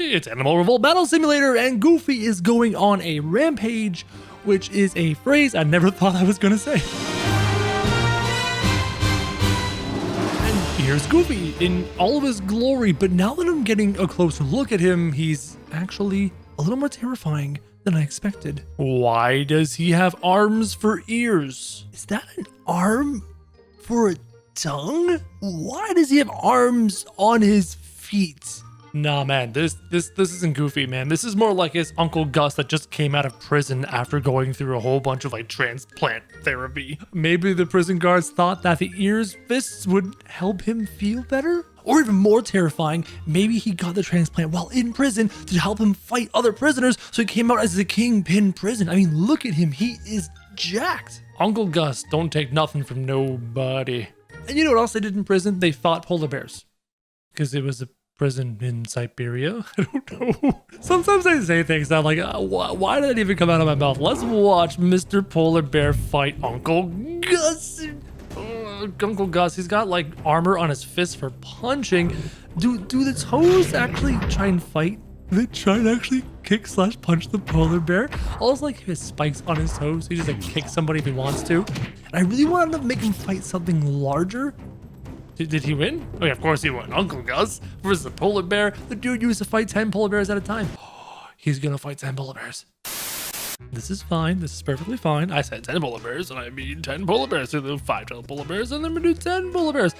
It's Animal Revolt Battle Simulator, and Goofy is going on a rampage, which is a phrase I never thought I was gonna say. And here's Goofy in all of his glory, but now that I'm getting a closer look at him, he's actually a little more terrifying than I expected. Why does he have arms for ears? Is that an arm for a tongue? Why does he have arms on his feet? Nah, man, this isn't Goofy, man. This is more like his Uncle Gus that just came out of prison after going through a whole bunch of like transplant therapy. Maybe the prison guards thought that the ears fists would help him feel better? Or even more terrifying, maybe he got the transplant while in prison to help him fight other prisoners, so he came out as the kingpin prison. I mean, look at him, he is jacked. Uncle Gus don't take nothing from nobody. And you know what else they did in prison? They fought polar bears. Because it was a prison in Siberia? I don't know. Sometimes I say things that I'm like, why did that even come out of my mouth? Let's watch Mr. Polar Bear fight Uncle Gus. Uncle Gus, he's got like armor on his fists for punching. Do the toes actually try and fight? Do they try and actually kick / punch the polar bear? Also, like, his spikes on his toes, he just like kicks somebody if he wants to. And I really wanted to make him fight something larger. Did he win? Oh yeah, of course he won. Uncle Gus versus the polar bear. The dude used to fight 10 polar bears at a time. He's gonna fight 10 polar bears. This is fine. This is perfectly fine. I said 10 polar bears, and I mean 10 polar bears. So there 5 total polar bears, and then we do 10 polar bears.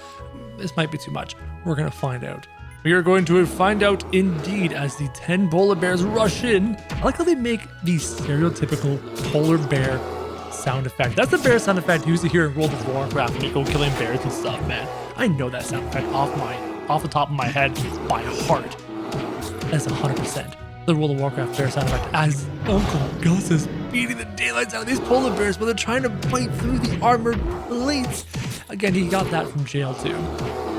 This might be too much. We're gonna find out. We are going to find out indeed as the 10 polar bears rush in. I like how they make the stereotypical polar bear sound effect. That's the bear sound effect you used to hear in World of Warcraft when you go killing bears and stuff, man. I know that sound effect off the top of my head by heart. That's 100%. The World of Warcraft bear sound effect as Uncle Gus is beating the daylights out of these polar bears, but they're trying to bite through the armored plates. Again, he got that from jail too.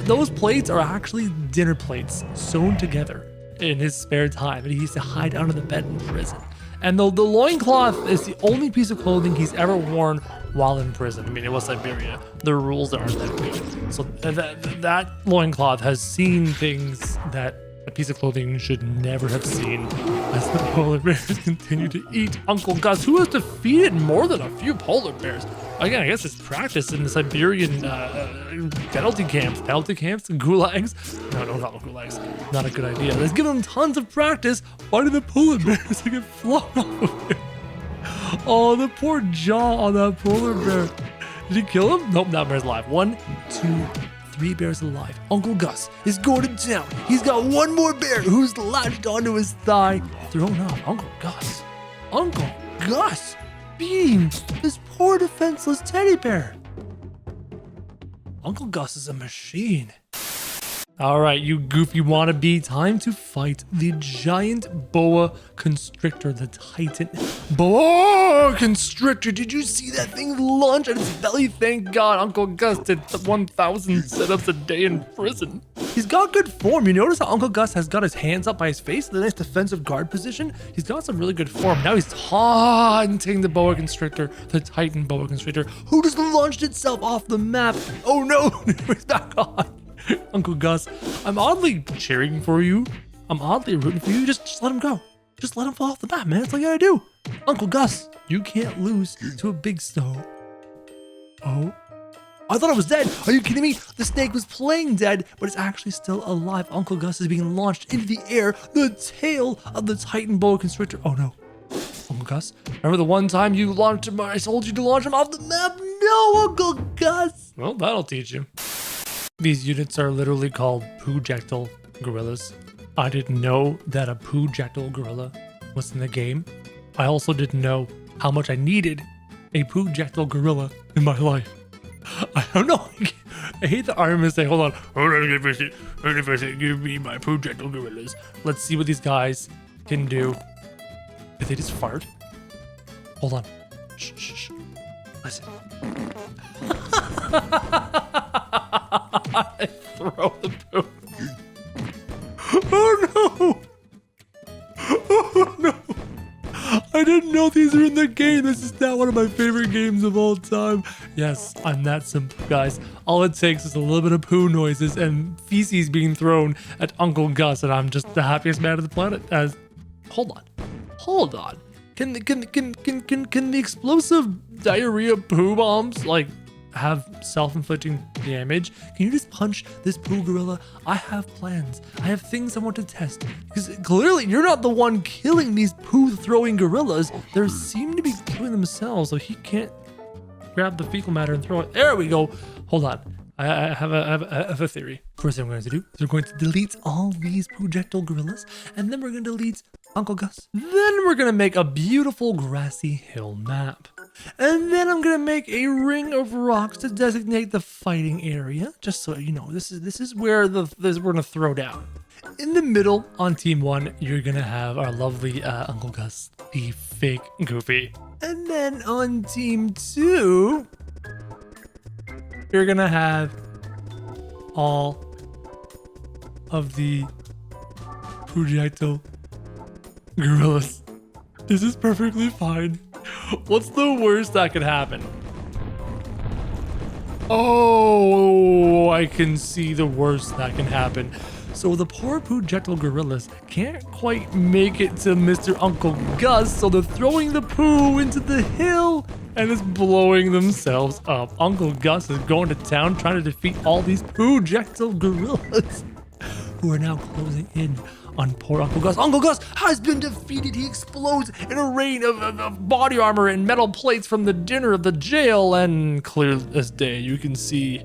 Those plates are actually dinner plates sewn together in his spare time, and he used to hide under the bed in prison. And the loincloth is the only piece of clothing he's ever worn while in prison. I mean, it was Siberia. The rules aren't that good. So that loincloth has seen things that a piece of clothing should never have seen as the polar bears continue to eat Uncle Gus, who has defeated more than a few polar bears. Again, I guess it's practice in the Siberian penalty camps, gulags. No, not gulags. Not a good idea. Let's give him tons of practice fighting the polar bears to get flown off of him. Oh, the poor jaw on that polar bear. Did he kill him? Nope, that bear's alive. 1, 2, 3 bears alive. Uncle Gus is going to town. He's got one more bear who's latched onto his thigh. Thrown off. Uncle Gus beating this poor defenseless teddy bear. Uncle Gus is a machine. All right, you goofy wannabe, time to fight the giant boa constrictor, the titan boa constrictor. Did you see that thing launch at its belly? Thank God Uncle Gus did 1,000 sit-ups a day in prison. He's got good form. You notice how Uncle Gus has got his hands up by his face, the nice defensive guard position? He's got some really good form. Now he's taunting the boa constrictor, the titan boa constrictor, who just launched itself off the map. Oh no, he's back on. Uncle Gus, I'm oddly cheering for you. I'm oddly rooting for you. Just let him go. Just let him fall off the map, man. That's all you gotta do. Uncle Gus, you can't lose to a big stone. Oh, I thought I was dead. Are you kidding me? The snake was playing dead, but it's actually still alive. Uncle Gus is being launched into the air. The tail of the Titan boa constrictor. Oh no. Uncle Gus, remember the one time you launched him? I told you to launch him off the map. No, Uncle Gus. Well, that'll teach you. These units are literally called projectile gorillas. I didn't know that a projectile gorilla was in the game. I also didn't know how much I needed a projectile gorilla in my life. I don't know. I hate the Iron Man saying, hold on, give me my projectile gorillas. Let's see what these guys can do. Did they just fart? Hold on. Shh. Listen. I throw the poop. Oh no! Oh no! I I didn't know these are in the game. This is now one of my favorite games of all time. Yes, I'm that simple, guys. All it takes is a little bit of poo noises and feces being thrown at Uncle Gus, and I'm just the happiest man on the planet. Hold on. Can the explosive diarrhea poo bombs like have self-inflicting damage? Can you just punch this poo gorilla? I have plans. I have things I want to test. Because clearly you're not the one killing these poo-throwing gorillas. They seem to be killing themselves, so he can't grab the fecal matter and throw it. There we go. Hold on. I have a theory. First thing we're going to do is we're going to delete all these projectile gorillas, and then we're going to delete Uncle Gus. Then we're going to make a beautiful grassy hill map. And then I'm going to make a ring of rocks to designate the fighting area, just so you know, this is where we're going to throw down. In the middle, on team 1, you're going to have our lovely Uncle Gus, the fake Goofy. And then on team 2, you're going to have all of the projectile gorillas. This is perfectly fine. What's the worst that could happen? Oh, I can see the worst that can happen. So the poor projectile gorillas can't quite make it to Mr. Uncle Gus, so they're throwing the poo into the hill and it's blowing themselves up. Uncle Gus is going to town trying to defeat all these projectile gorillas who are now closing in on poor Uncle Gus. Uncle Gus has been defeated. He explodes in a rain of body armor and metal plates from the dinner of the jail, and clear as day, you can see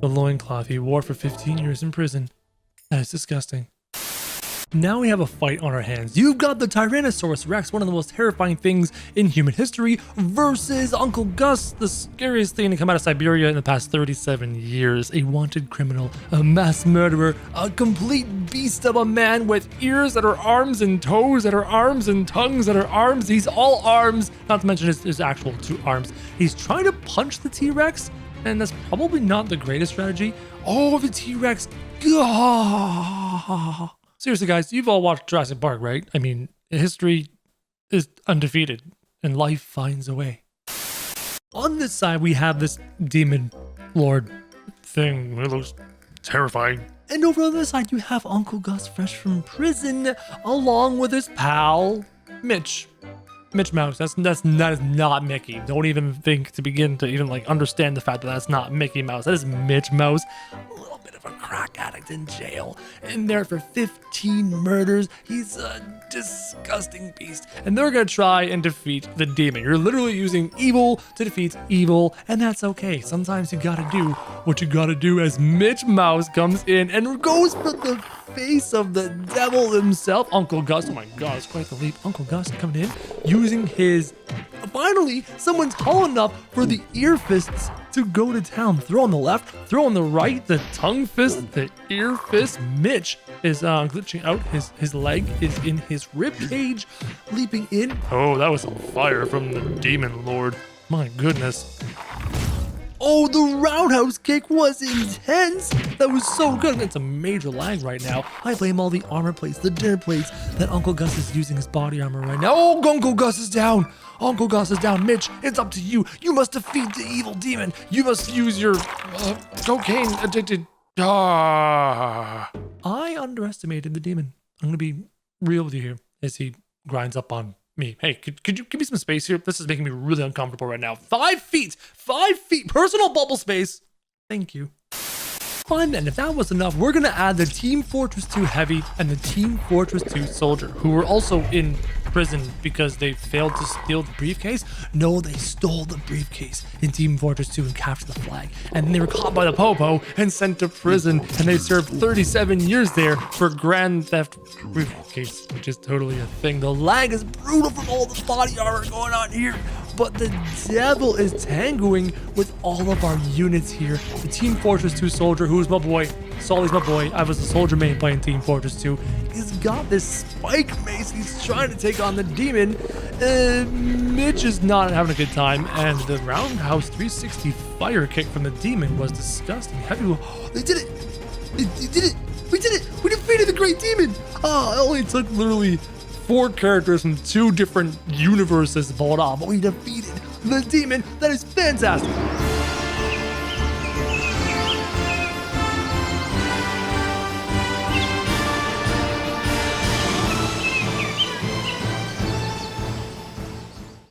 the loincloth he wore for 15 years in prison. That is disgusting. Now we have a fight on our hands. You've got the Tyrannosaurus Rex, one of the most terrifying things in human history, versus Uncle Gus, the scariest thing to come out of Siberia in the past 37 years. A wanted criminal, a mass murderer, a complete beast of a man with ears that are arms and toes that are arms and tongues that are arms. He's all arms, not to mention his actual 2 arms. He's trying to punch the T-Rex, and that's probably not the greatest strategy. Oh, the T-Rex. Gah. Seriously, guys, you've all watched Jurassic Park, right? I mean, history is undefeated, and life finds a way. On this side, we have this demon lord thing. It looks terrifying. And over on this side, you have Uncle Gus fresh from prison, along with his pal, Mitch. Mitch Mouse. That is not Mickey. Don't even think to begin to even like understand the fact that that's not Mickey Mouse. That is Mitch Mouse. A little bit of a crack addict in jail. In there for 15 murders. He's a disgusting beast. And they're going to try and defeat the demon. You're literally using evil to defeat evil. And that's okay. Sometimes you got to do what you got to do as Mitch Mouse comes in and goes for the face of the devil himself. Uncle Gus. Oh my God, it's quite the leap. Uncle Gus coming in, using his... Finally, someone's tall enough for the ear fists to go to town. Throw on the left, throw on the right, the tongue fist, the ear fist. Mitch is glitching out. His leg is in his rib cage, leaping in. Oh, that was some fire from the demon lord. My goodness. Oh, the roundhouse kick was intense. That was so good. It's a major lag right now. I blame all the armor plates, the dinner plates that Uncle Gus is using his body armor right now. Oh, Uncle Gus is down. Uncle Gus is down. Mitch, it's up to you. You must defeat the evil demon. You must use your cocaine addicted. I underestimated the demon. I'm going to be real with you here as he grinds up on me. Hey, could you give me some space here? This is making me really uncomfortable right now. 5 feet, personal bubble space. Thank you. Fine, and if that was enough, we're gonna add the Team Fortress 2 Heavy and the Team Fortress 2 Soldier, who were also in prison because they failed to steal the briefcase. No, they stole the briefcase in Team Fortress 2 and captured the flag. And then they were caught by the Popo and sent to prison, and they served 37 years there for grand theft briefcase, which is totally a thing. The lag is brutal from all the body armor going on here, but the devil is tangoing with all of our units here. The Team Fortress 2 Soldier, who's my boy, Solly's my boy. I was a soldier main playing Team Fortress 2. He's got this spike mace. He's trying to take on the demon. Mitch is not having a good time, and the roundhouse 360 fire kick from the demon was disgusting. They did it! They did it! We did it! We defeated the great demon! It only took literally 4 characters from 2 different universes pulled off. We defeated the demon. That is fantastic.